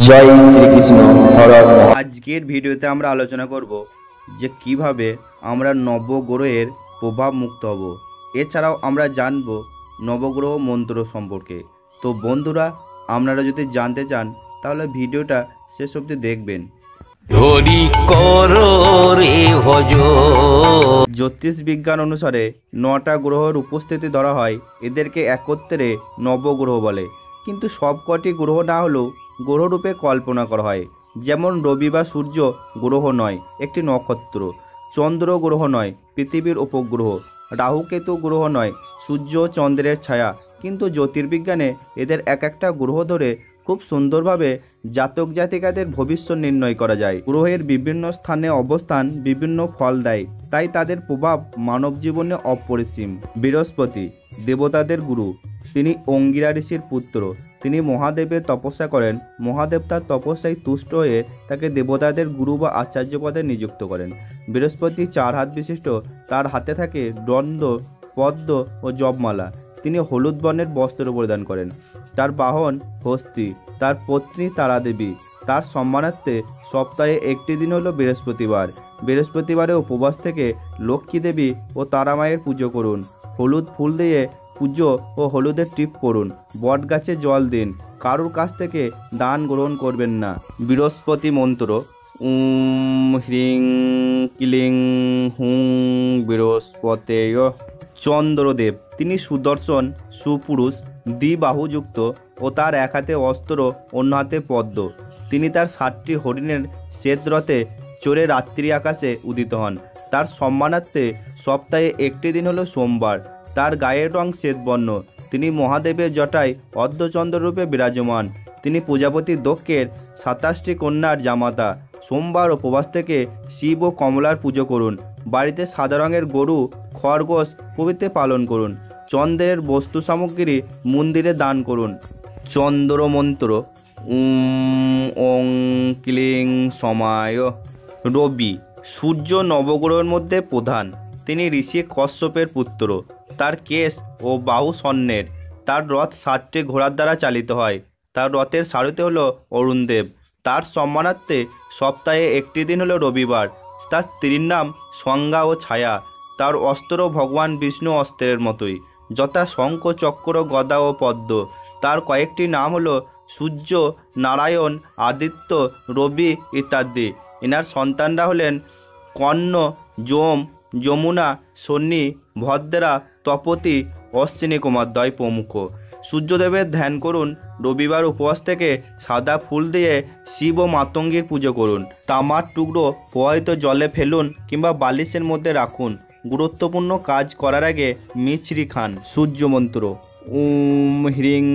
জয় শ্রীকৃষ্ণ। হর হর। আজকের ভিডিওতে আমরা আলোচনা করব যে কিভাবে আমরা নবগ্রহের প্রভাব মুক্ত হব। এছাড়াও আমরা জানব নবগ্রহ মন্ত্র সম্পর্কে। তো বন্ধুরা, আপনারা যদি জানতে চান তাহলে ভিডিওটা শেষ অবধি দেখবেন। জ্যোতিষ বিজ্ঞান অনুসারে 9টা গ্রহের উপস্থিতি ধরা হয়, এদেরকে একত্রে নবগ্রহ বলে। কিন্তু সবকটি গ্রহ না হলেও গ্রহরূপে কল্পনা করা হয়। যেমন রবি বা সূর্য গ্রহ নয়, একটি নক্ষত্র। চন্দ্র গ্রহ নয়, পৃথিবীর উপগ্রহ। রাহু কেতু গ্রহ নয়, সূর্য চন্দ্রের ছায়া। কিন্তু জ্যোতির্বিজ্ঞানে এদের এক একটা গ্রহ ধরে খুব সুন্দরভাবে জাতক জাতিকাদের ভবিষ্যৎ নির্ণয় করা যায়। গ্রহের বিভিন্ন স্থানে অবস্থান বিভিন্ন ফল দেয়, তাই তাদের প্রভাব মানব জীবনে অপরিসীম। বৃহস্পতি দেবতাদের গুরু। তিনি অঙ্গিরা ঋষির পুত্র। তিনি মহাদেবের তপস্যা করেন। মহাদেব তার তপস্যায় তুষ্ট হয়ে তাকে দেবতাদের গুরু বা আচার্য পদে নিযুক্ত করেন। বৃহস্পতি 4 হাত বিশিষ্ট। তার হাতে থাকে দণ্ড, পদ্ম ও জপমালা। তিনি হলুদ বর্ণের বস্ত্র পরিধান করেন। তার বাহন হস্তি। তার পত্নী তারা দেবী। তার সম্মানার্থে সপ্তাহে একটি দিন হলো বৃহস্পতিবার। বৃহস্পতিবারে উপবাস থেকে লক্ষ্মী দেবী ও তারা মায়ের পুজো করুন। হলুদ ফুল দিয়ে পুজো ও হলুদের টিপ পড়ুন। বট গাছে জল দিন। কারুর কাছ থেকে দান গ্রহণ করবেন না। বৃহস্পতি মন্ত্র: হ্রিং ক্লিং হুং বৃহস্পতেয়। চন্দ্রদেব তিনি সুদর্শন, সুপুরুষ, দ্বিবাহুযুক্ত ও তার এক হাতে অস্ত্র, অন্য হাতে পদ্ম। তিনি তার 7টি হরিণের শ্বেতরথে চড়ে রাত্রি আকাশে উদিত হন। তার সম্মানার্থে সপ্তাহে একটি দিন হলো সোমবার। তার গায়ের রং শ্বেতবর্ণ। তিনি মহাদেবের জটায় অর্ধচন্দ্ররূপে বিরাজমান। তিনি প্রজাপতি দক্ষের 27টি কন্যার জামাতা। সোমবার উপবাস থেকে শিব ও কমলার পুজো করুন। বাড়িতে সাদা রঙের গরু, খরগোশ প্রভৃতি পালন করুন। চন্দ্রের বস্তু সামগ্রী মন্দিরে দান করুন। চন্দ্র মন্ত্র: ওং ক্লিং সমায়। রবি সূর্য নবগ্রহের মধ্যে প্রধান। তিনি ঋষি কশ্যপের পুত্র। তার কেশ ও বাহু স্বর্ণের। তার রথ 7টি ঘোড়ার দ্বারা চালিত হয়। তার রথের সারথি হলো অরুণদেব। তার সম্মানার্থে সপ্তাহে একটি দিন হলো রবিবার। তার স্ত্রীর নাম সংজ্ঞা ও ছায়া। তার অস্ত্র ভগবান বিষ্ণু অস্ত্রের মতোই, যথা শঙ্খ, চক্র, গদা ও পদ্ম। তার কয়েকটি নাম হলো সূর্য, নারায়ণ, আদিত্য, রবি ইত্যাদি। এনার সন্তানরা হলেন কর্ণ, যম, যমুনা, শনি, ভদ্রা, তপতি, অশ্বিনী কুমারদ্বয় প্রমুখ। সূর্যদেবের ধ্যান করুন। রবিবার উপবাস থেকে সাদা ফুল দিয়ে শিব ও মাতঙ্গীর পুজো করুন। তামার টুকরো প্রবাহিত জলে ফেলুন কিংবা বালিশের মধ্যে রাখুন। গুরুত্বপূর্ণ কাজ করার আগে মিছরি খান। সূর্য মন্ত্র: হ্রিং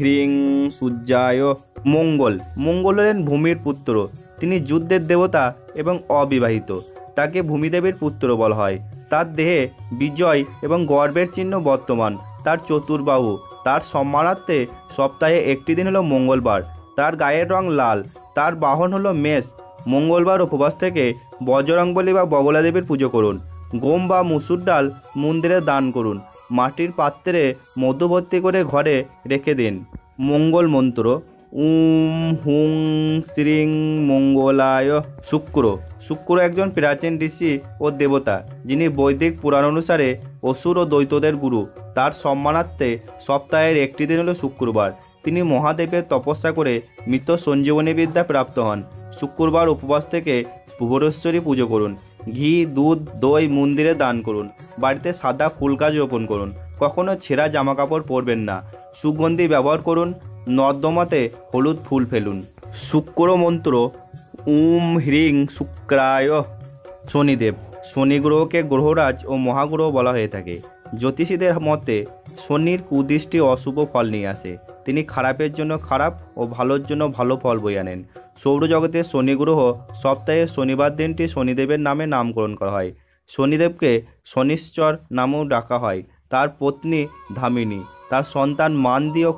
হ্রিং সূর্যায়। মঙ্গল হলেন ভূমির পুত্র। তিনি যুদ্ধের দেবতা এবং অবিবাহিত। তাকে ভূমিদেবীর পুত্র বলা হয়। তার দেহে বিজয় এবং গর্বের চিহ্ন বর্তমান। তার চতুর্বাহু। তার সম্মানার্থে সপ্তাহে একটি দিন হলো মঙ্গলবার। তার গায়ের রং লাল। তার বাহন হলো মেষ। মঙ্গলবার উপবাস থেকে বজরংবলী বা বগলা দেবীর পুজো করুন। গম বা মুসুর ডাল মন্দিরে দান করুন। মাটির পাত্রে মধু ভর্তি করে ঘরে রেখে দিন। মঙ্গল মন্ত্র: হুং শ্রীং মঙ্গলায়। শুক্র একজন প্রাচীন ঋষি ও দেবতা, যিনি বৈদিক পুরাণ অনুসারে অসুর ও দৈত্যদের গুরু। তার সম্মানার্থে সপ্তাহের একটি দিন হলো শুক্রবার। তিনি মহাদেবের তপস্যা করে মৃত সঞ্জীবনী বিদ্যা প্রাপ্ত হন। শুক্রবার উপবাস থেকে ভুবনেশ্বরী পুজো করুন। ঘি, দুধ, দই মন্দিরে দান করুন। বাড়িতে সাদা ফুল গাছ রোপণ করুন। কখনো ছেঁড়া জামা কাপড় পরবেন না। সুগন্ধি ব্যবহার করুন। নর্দমাতে হলুদ ফুল ফেলুন। শুক্র মন্ত্র: হ্রিং শুক্রায়। শনিদেব শনি গ্রহকে গ্রহরাজ ও মহাগ্রহ বলা হয়ে থাকে। জ্যোতিষীদের মতে শনির কুদৃষ্টি অশুভ ফল নিয়ে আসে। তিনি খারাপের জন্য খারাপ ও ভালোর জন্য ভালো ফল বয়ে আনেন। সৌরজগতের শনি গ্রহ সপ্তাহে শনিবার দিনটি শনিদেবের নামে নামকরণ করা হয়। শনিদেবকে শনিশ্চর নামেও ডাকা হয়। তার পত্নী ধামিনী। তার সন্তান মান্দি ও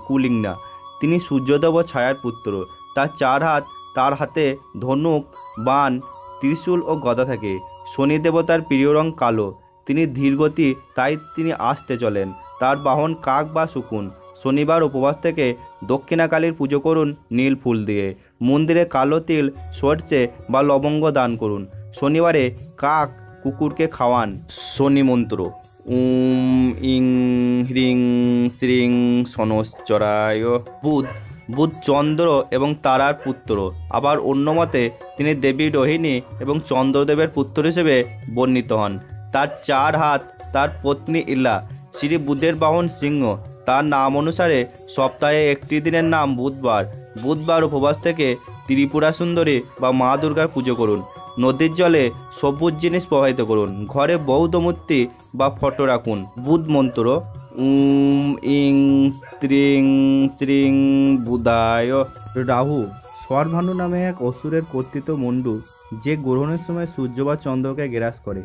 কুলিংনা। তিনি সূর্যদেব ও ছায়ার পুত্র। তার 4 হাত। তার হাতে ধনুক, বাণ, ত্রিশূল ও গদা থাকে। শনি দেবতার প্রিয় রং কালো। তিনি ধীরগতি, তাই তিনি আস্তে চলেন। তার বাহন কাক বা শকুন। শনিবার উপবাস থেকে দক্ষিণাকালীর পুজো করুন নীল ফুল দিয়ে। মন্দিরে কালো তিল, সর্ষে বা লবঙ্গ দান করুন। শনিবারে কাক কুকুরকে খাওয়ান। শনি মন্ত্র: ইং হ্রিং শ্রীং শনশ্চরায়। বুধ চন্দ্র এবং তারার পুত্র, আবার অন্য মতে তিনি দেবী রোহিণী এবং চন্দ্রদেবের পুত্র হিসেবে বর্ণিত হন। তার 4 হাত। তার পত্নী ইলা। শ্রী বুধের বাহন সিংহ। তার নাম অনুসারে সপ্তাহে একটি দিনের নাম বুধবার উপবাস থেকে ত্রিপুরা সুন্দরী বা মা দুর্গার পুজো করুন। নদীর জলে সবুজ জিনিস প্রবাহিত করুন। ঘরে বৌদ্ধ মূর্তি বা ফটো রাখুন। বুধ মন্ত্র: ইং স্ত্রিং শ্রীং বুধায়। রাহু স্বরভানু নামে এক অসুরের কর্তৃত্ব মণ্ডু, যে গ্রহণের সময় সূর্য বা চন্দ্রকে গ্রাস করে।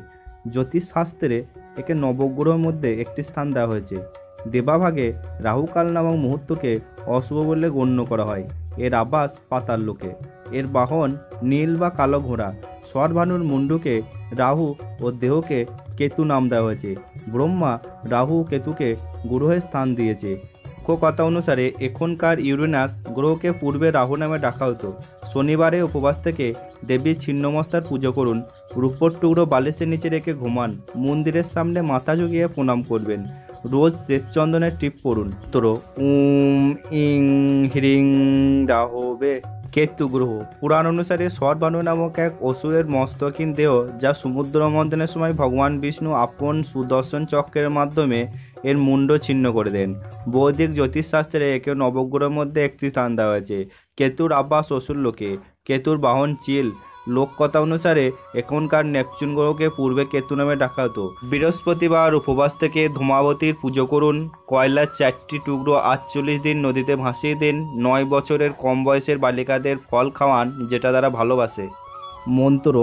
জ্যোতিষশাস্ত্রে একে নবগ্রহের মধ্যে একটি স্থান দেওয়া হয়েছে। দেবাভাগে রাহুকাল নামক মুহূর্তকে অশুভ বলে গণ্য করা হয়। এর আবাস পাতাল লোকে। এর বাহন নীল বা কালো ঘোড়া। স্বরভানুর মুন্ডুকে রাহু ও দেহকে কেতু নাম দেওয়া হয়েছে। ব্রহ্মা রাহু কেতুকে গ্রহের স্থান দিয়েছে। কথা অনুসারে এখনকার ইউরেনাস গ্রহকে পূর্বে রাহু নামে ডাকা হতো। শনিবারে উপবাস থেকে দেবীর ছিন্নমস্তার পুজো করুন। রূপোর টুকরো বালিশের নিচে রেখে ঘুমান। মন্দিরের সামনে মাথা ঝুঁকিয়ে প্রণাম করবেন। রোজ শ্বেতচন্দনের টিপ পড়ুন। ইং হ্রিং রাহবে। কেতু গ্রহ পুরাণ অনুসারে স্বরভানু নামক এক অসুরের মস্তকহীন দেহ, যা সমুদ্র মন্থনের সময় ভগবান বিষ্ণু আপন সুদর্শন চক্রের মাধ্যমে এর মুন্ড ছিন্ন করে দেন। বৈদিক জ্যোতিষশাস্ত্রে একে নবগ্রহের মধ্যে একটি স্থান দেওয়া হয়েছে। কেতুর আবাস অসুর লোকে। কেতুর বাহন চিল। লোককথা অনুসারে এখনকার নেপচুন গ্রহকে পূর্বে কেতু নামে ডাকা হতো। বৃহস্পতিবার উপবাস থেকে ধূমাবতীর পুজো করুন। কয়লার 4টি টুকরো 48 দিন নদীতে ভাসিয়ে দিন। 9 বছরের কম বয়সের বালিকাদের ফল খাওয়ান, যেটা তারা ভালোবাসে। মন্ত্র: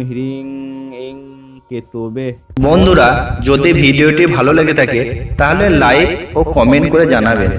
হ্রিং ইং কেতবে। বন্ধুরা, যদি ভিডিওটি ভালো লেগে থাকে তাহলে লাইক ও কমেন্ট করে জানাবেন।